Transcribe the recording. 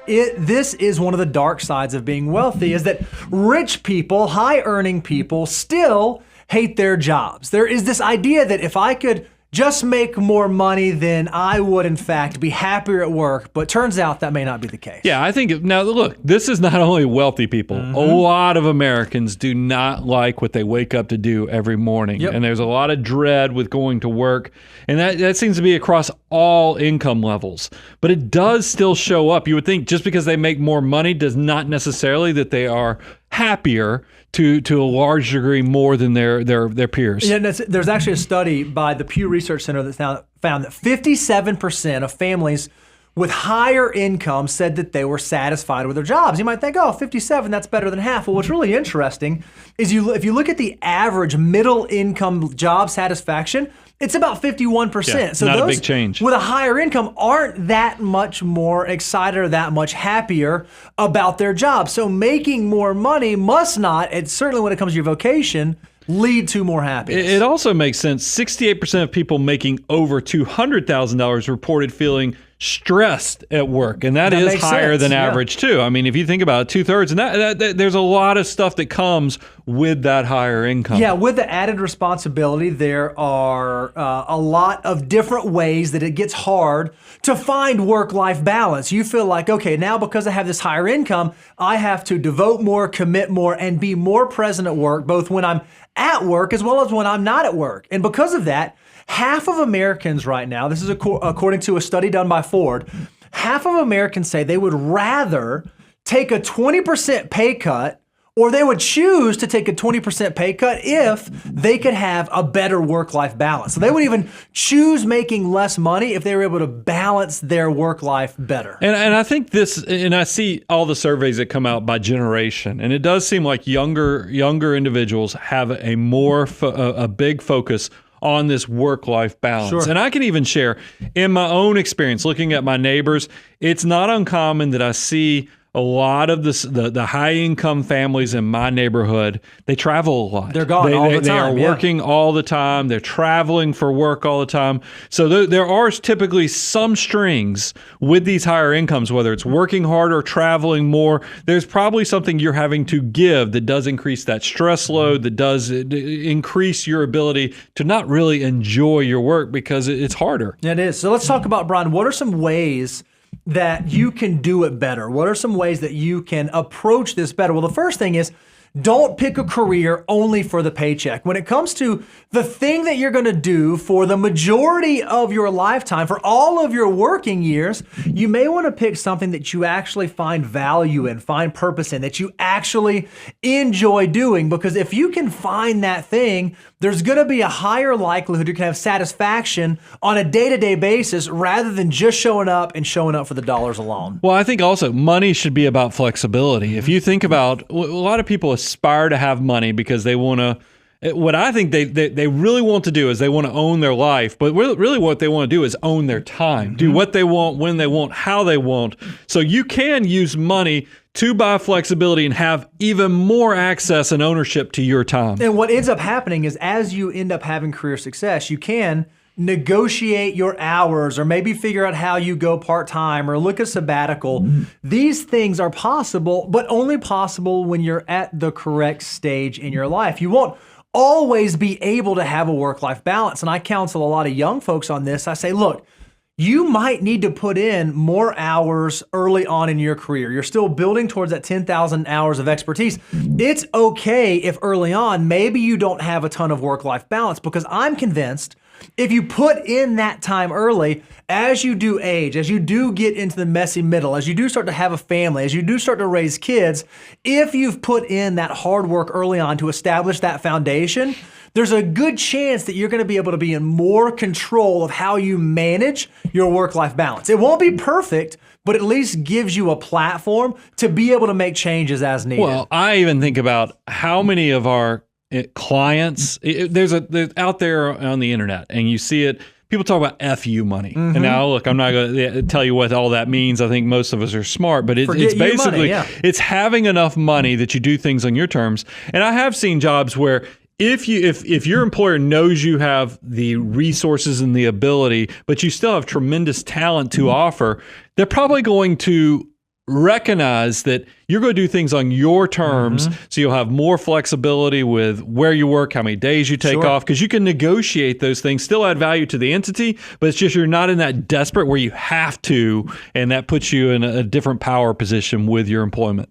This is one of the dark sides of being wealthy, is that rich people, high earning people still hate their jobs. There is this idea that if I could just make more money, then I would in fact be happier at work. But turns out that may not be the case. Yeah, I think, now look, this is not only wealthy people. A lot of Americans do not like what they wake up to do every morning. Yep. And there's a lot of dread with going to work. And that seems to be across all income levels. But it does still show up. You would think just because they make more money does not necessarily that they are happier to a large degree more than their peers. Yeah, there's actually a study by the Pew Research Center that found that 57% of families with higher income said that they were satisfied with their jobs. You might think, oh, 57, that's better than half. Well, what's really interesting is if you look at the average middle income job satisfaction, it's about 51%. Yeah, so not those a big change. with a higher income aren't that much more excited or that much happier about their job. So making more money must not, and certainly when it comes to your vocation, lead to more happiness. It also makes sense. 68% of people making over $200,000 reported feeling stressed at work, and that is higher than average too. I mean, if you think about it, 2/3, and that there's a lot of stuff that comes with that higher income. Yeah, with the added responsibility, there are a lot of different ways that it gets hard to find work-life balance. You feel like, okay, now because I have this higher income, I have to devote more, commit more, and be more present at work, both when I'm at work as well as when I'm not at work. And because of that, half of Americans right now, this is according to a study done by Ford, half of Americans say they would rather take a 20% pay cut, or they would choose to take a 20% pay cut if they could have a better work-life balance. So they would even choose making less money if they were able to balance their work life better. And I think this, and I see all the surveys that come out by generation, and it does seem like younger individuals have a big focus on this work-life balance. Sure. And I can even share in my own experience, looking at my neighbors, it's not uncommon that I see a lot of the high-income families in my neighborhood, they travel a lot. They're gone all the time. They are working all the time. They're traveling for work all the time. So there are typically some strings with these higher incomes, whether it's working harder, traveling more. There's probably something you're having to give that does increase that stress load, that does increase your ability to not really enjoy your work because it's harder. It is. So let's talk about, Brian, what are some ways that you can do it better? What are some ways that you can approach this better? Well, the first thing is, don't pick a career only for the paycheck. When it comes to the thing that you're going to do for the majority of your lifetime, for all of your working years, you may want to pick something that you actually find value in, find purpose in, that you actually enjoy doing. Because if you can find that thing, there's going to be a higher likelihood you can have satisfaction on a day-to-day basis rather than just showing up for the dollars alone. Well, I think also money should be about flexibility. If you think about, a lot of people aspire to have money because they want to, what I think they really want to do is they want to own their life, but really what they want to do is own their time, do what they want, when they want, how they want. So you can use money to buy flexibility and have even more access and ownership to your time. And what ends up happening is as you end up having career success, you can negotiate your hours or maybe figure out how you go part-time or look at sabbatical. These things are possible, but only possible when you're at the correct stage in your life. You won't always be able to have a work-life balance. And I counsel a lot of young folks on this. I say, look, you might need to put in more hours early on in your career. You're still building towards that 10,000 hours of expertise. It's okay if early on, maybe you don't have a ton of work-life balance, because I'm convinced if you put in that time early, as you do age, as you do get into the messy middle, as you do start to have a family, as you do start to raise kids, if you've put in that hard work early on to establish that foundation, there's a good chance that you're going to be able to be in more control of how you manage your work-life balance. It won't be perfect, but at least gives you a platform to be able to make changes as needed. Well, I even think about how many of our clients, there's out there on the internet, and you see it. People talk about FU money. And now, look, I'm not going to tell you what all that means. I think most of us are smart, but it's basically, it's having enough money that you do things on your terms. And I have seen jobs where if your employer knows you have the resources and the ability, but you still have tremendous talent to offer, they're probably going to recognize that you're going to do things on your terms, so you'll have more flexibility with where you work, how many days you take off, because you can negotiate those things, still add value to the entity, but it's just you're not in that desperate where you have to, and that puts you in a different power position with your employment.